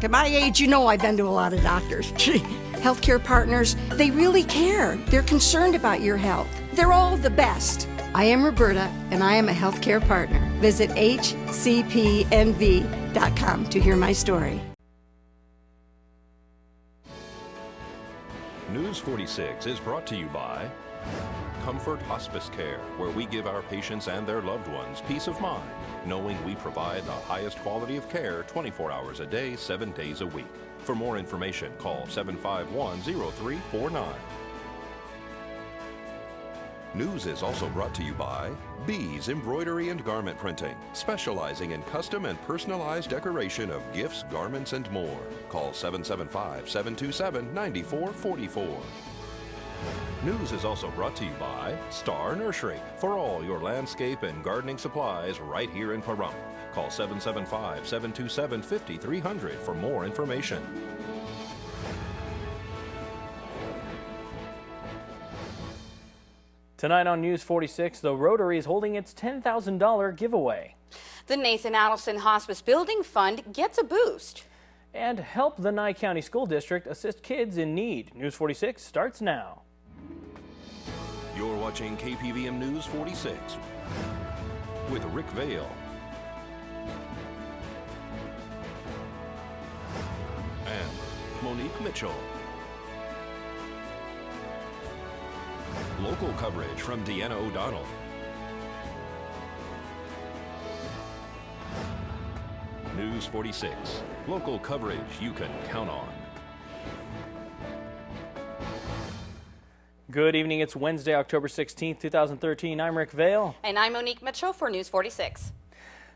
Look, at my age, you know I've been to a lot of doctors. Healthcare partners, they really care. They're concerned about your health. They're all the best. I am Roberta, and I am a healthcare partner. Visit hcpnv.com to hear my story. News 46 is brought to you by Comfort Hospice Care, where we give our patients and their loved ones peace of mind, knowing we provide the highest quality of care 24 hours a day, 7 days a week. For more information, call 751-0349. News is also brought to you by Bees Embroidery and Garment Printing, specializing in custom and personalized decoration of gifts, garments, and more. Call 775-727-9444. News is also brought to you by Star Nursery, for all your landscape and gardening supplies right here in Pahrump. Call 775-727-5300 for more information. Tonight on News 46, the Rotary is holding its $10,000 giveaway. The Nathan Adelson Hospice Building Fund gets a boost. And help the Nye County School District assist kids in need. News 46 starts now. You're watching KPVM News 46 with Rick Vale and Monique Mitchell. Local coverage from Deanna O'Donnell. News 46. Local coverage you can count on. Good evening. It's Wednesday, October 16th, 2013. I'm Rick Vale. And I'm Monique Mitchell for News 46.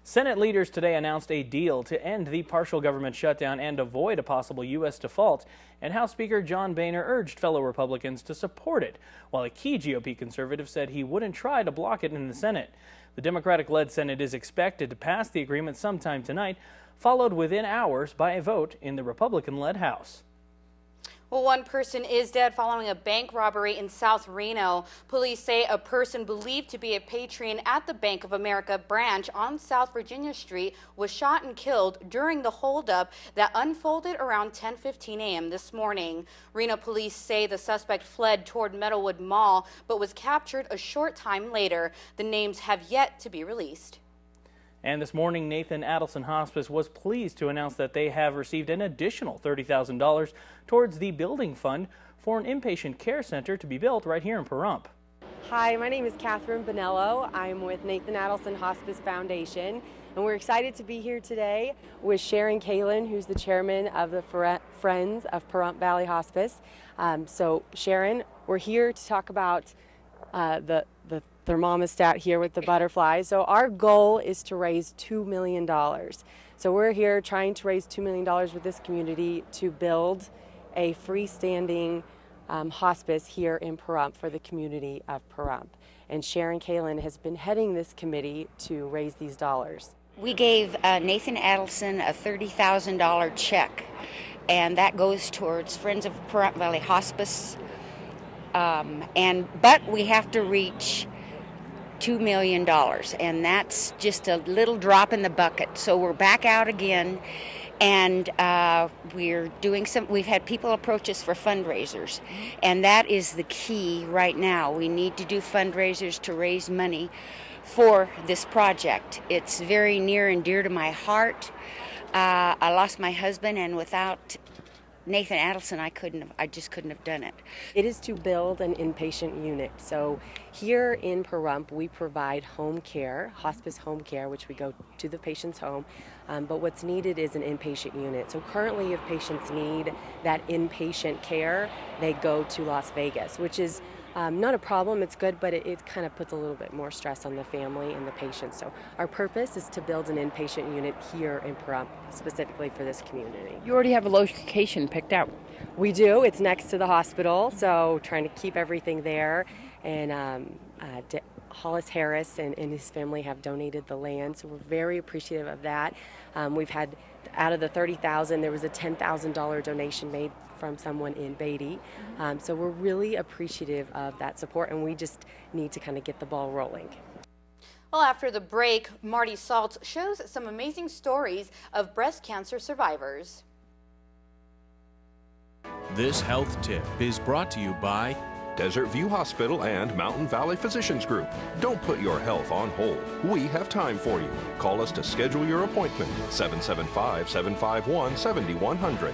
Senate leaders today announced a deal to end the partial government shutdown and avoid a possible U.S. default, and House Speaker John Boehner urged fellow Republicans to support it, while a key GOP conservative said he wouldn't try to block it in the Senate. The Democratic-led Senate is expected to pass the agreement sometime tonight, followed within hours by a vote in the Republican-led House. Well, one person is dead following a bank robbery in South Reno. Police say a person believed to be a patron at the Bank of America branch on South Virginia Street was shot and killed during the holdup that unfolded around 10:15 a.m. this morning. Reno police say the suspect fled toward Meadowwood Mall but was captured a short time later. The names have yet to be released. And this morning, Nathan Adelson Hospice was pleased to announce that they have received an additional $30,000 towards the building fund for an inpatient care center to be built right here in Pahrump. Hi, my name is Catherine Bonello. I'm with Nathan Adelson Hospice Foundation, and we're excited to be here today with Sharon Kalin, who's the chairman of the Friends of Pahrump Valley Hospice. So Sharon, we're here to talk about the thermostat here with the butterflies. So our goal is to raise $2 million. So we're here trying to raise $2 million with this community to build a freestanding hospice here in Pahrump for the community of Pahrump. And Sharon Kalin has been heading this committee to raise these dollars. We gave Nathan Adelson a $30,000 check, and that goes towards Friends of Pahrump Valley Hospice. But we have to reach $2 million, and that's just a little drop in the bucket. So we're back out again, and we're doing we've had people approach us for fundraisers, and that is the key right now. We need to do fundraisers to raise money for this project. It's very near and dear to my heart. I lost my husband, and without Nathan Adelson, I just couldn't have done it. It is to build an inpatient unit. So here in Pahrump, we provide home care, hospice home care, which we go to the patient's home. But what's needed is an inpatient unit. So currently, if patients need that inpatient care, they go to Las Vegas, which is not a problem. It's good, but it kind of puts a little bit more stress on the family and the patient. So our purpose is to build an inpatient unit here in Pahrump, specifically for this community. You already have a location picked out. We do. It's next to the hospital, so trying to keep everything there. And Hollis Harris and his family have donated the land, so we're very appreciative of that. We've had, out of the $30,000, there was a $10,000 donation made from someone in Beatty. So we're really appreciative of that support, and we just need to kind of get the ball rolling. Well, after the break, Marty Saltz shows some amazing stories of breast cancer survivors. This health tip is brought to you by Desert View Hospital and Mountain Valley Physicians Group. Don't put your health on hold. We have time for you. Call us to schedule your appointment. 775-751-7100.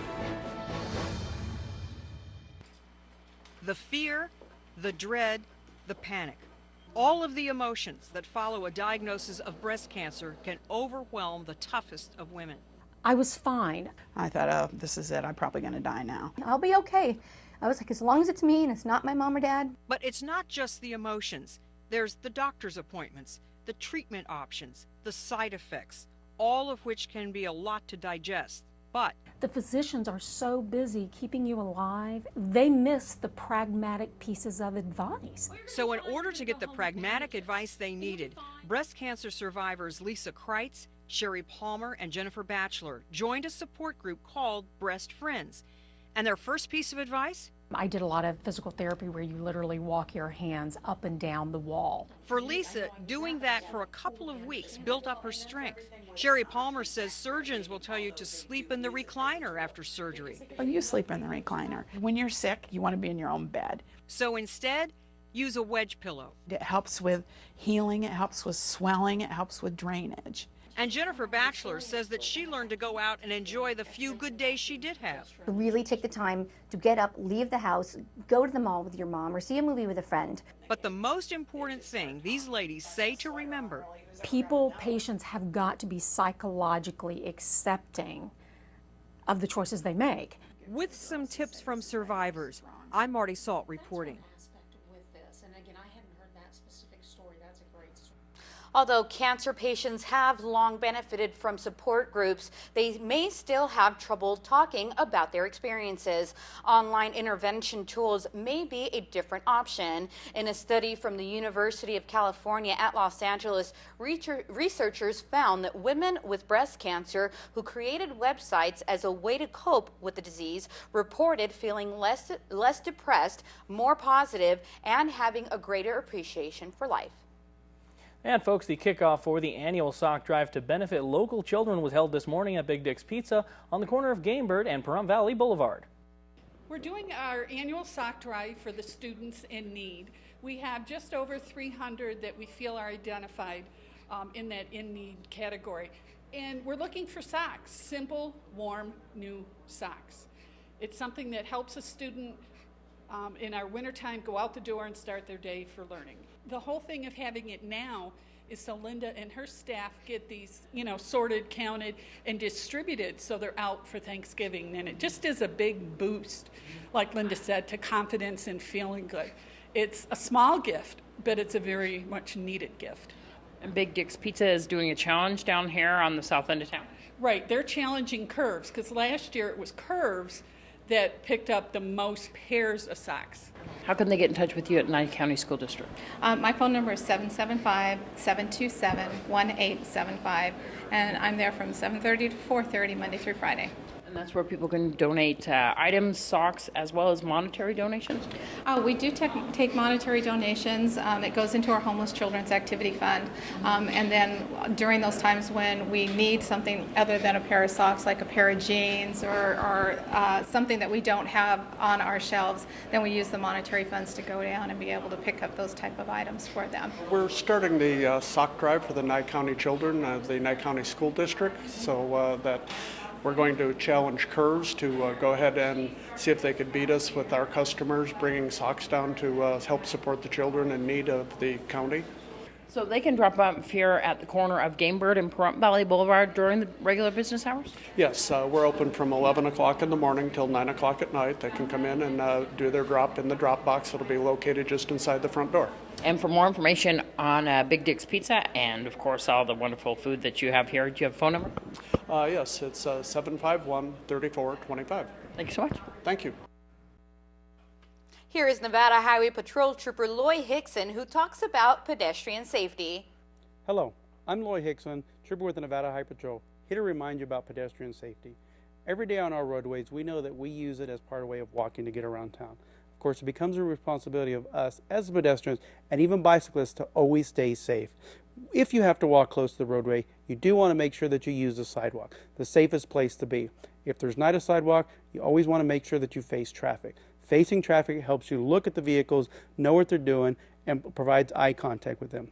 The fear, the dread, the panic. All of the emotions that follow a diagnosis of breast cancer can overwhelm the toughest of women. I was fine. I thought, oh, this is it. I'm probably going to die now. I'll be okay. I was like, as long as it's me and it's not my mom or dad. But it's not just the emotions. There's the doctor's appointments, the treatment options, the side effects, all of which can be a lot to digest. But the physicians are so busy keeping you alive, they miss the pragmatic pieces of advice. So in order to get the pragmatic advice they needed, breast cancer survivors Lisa Kreitz, Sherry Palmer, and Jennifer Batchelor joined a support group called Breast Friends. And their first piece of advice? I did a lot of physical therapy where you literally walk your hands up and down the wall. For Lisa, doing that for a couple of weeks built up her strength. Sherry Palmer says surgeons will tell you to sleep in the recliner after surgery. Oh, you sleep in the recliner. When you're sick, you want to be in your own bed. So instead, use a wedge pillow. It helps with healing, it helps with swelling, it helps with drainage. And Jennifer Batchelor says that she learned to go out and enjoy the few good days she did have. Really take the time to get up, leave the house, go to the mall with your mom, or see a movie with a friend. But the most important thing these ladies say to remember: patients have got to be psychologically accepting of the choices they make. With some tips from survivors, I'm Marty Salt reporting. Although cancer patients have long benefited from support groups, they may still have trouble talking about their experiences. Online intervention tools may be a different option. In a study from the University of California at Los Angeles, researchers found that women with breast cancer who created websites as a way to cope with the disease reported feeling less depressed, more positive, and having a greater appreciation for life. And folks, the kickoff for the annual sock drive to benefit local children was held this morning at Big Dick's Pizza on the corner of Gamebird and Pahrump Valley Boulevard. We're doing our annual sock drive for the students in need. We have just over 300 that we feel are identified in that in need category. And we're looking for socks, simple, warm, new socks. It's something that helps a student in our wintertime go out the door and start their day for learning. The whole thing of having it now is so Linda and her staff get these, sorted, counted, and distributed so they're out for Thanksgiving. And it just is a big boost, like Linda said, to confidence and feeling good. It's a small gift, but it's a very much needed gift. And Big Dick's Pizza is doing a challenge down here on the south end of town. Right, they're challenging Curves, because last year it was Curves that picked up the most pairs of socks. How can they get in touch with you at Nye County School District? My phone number is 775-727-1875, and I'm there from 7:30 to 4:30 Monday through Friday. And that's where people can donate items, socks, as well as monetary donations? We do take monetary donations. It goes into our Homeless Children's Activity Fund. And then during those times when we need something other than a pair of socks, like a pair of jeans or something that we don't have on our shelves, then we use the monetary funds to go down and be able to pick up those type of items for them. We're starting the sock drive for the Nye County children, the Nye County School District, so that we're going to challenge Curves to go ahead and see if they could beat us with our customers, bringing socks down to help support the children in need of the county. So they can drop up here at the corner of Gamebird and Pahrump Valley Boulevard during the regular business hours? Yes, we're open from 11 o'clock in the morning till 9 o'clock at night. They can come in and do their drop in the drop box. It'll be located just inside the front door. And for more information on Big Dick's Pizza and, of course, all the wonderful food that you have here, do you have a phone number? Yes, it's 751-3425. Thank you so much. Thank you. Here is Nevada Highway Patrol Trooper Loy Hickson, who talks about pedestrian safety. Hello, I'm Loy Hickson, Trooper with the Nevada Highway Patrol, here to remind you about pedestrian safety. Every day on our roadways, we know that we use it as part of a way of walking to get around town. Of course, it becomes a responsibility of us as pedestrians and even bicyclists to always stay safe. If you have to walk close to the roadway, you do want to make sure that you use the sidewalk, the safest place to be. If there's not a sidewalk, you always want to make sure that you face traffic. Facing traffic helps you look at the vehicles, know what they're doing, and provides eye contact with them.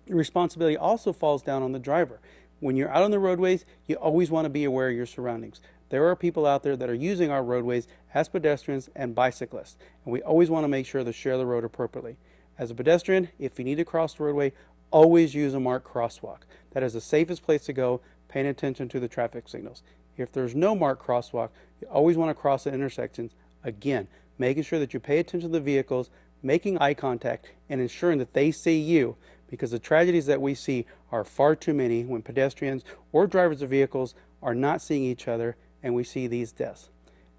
The responsibility also falls down on the driver. When you're out on the roadways, you always want to be aware of your surroundings. There are people out there that are using our roadways as pedestrians and bicyclists, and we always want to make sure to share the road appropriately. As a pedestrian, if you need to cross the roadway, always use a marked crosswalk. That is the safest place to go, paying attention to the traffic signals. If there's no marked crosswalk, you always want to cross at intersections, again, making sure that you pay attention to the vehicles, making eye contact, and ensuring that they see you, because the tragedies that we see are far too many when pedestrians or drivers of vehicles are not seeing each other, and we see these deaths.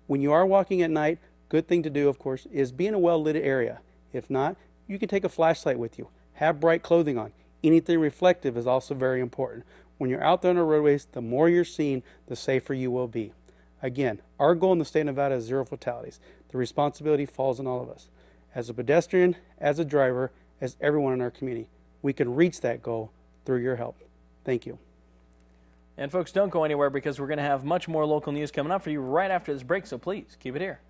When you are walking at night, good thing to do, of course, is be in a well-lit area. If not, you can take a flashlight with you. Have bright clothing on. Anything reflective is also very important. When you're out there on the roadways, the more you're seen, the safer you will be. Again, our goal in the state of Nevada is 0 fatalities. The responsibility falls on all of us. As a pedestrian, as a driver, as everyone in our community, we can reach that goal through your help. Thank you. And folks, don't go anywhere because we're going to have much more local news coming up for you right after this break, so please keep it here.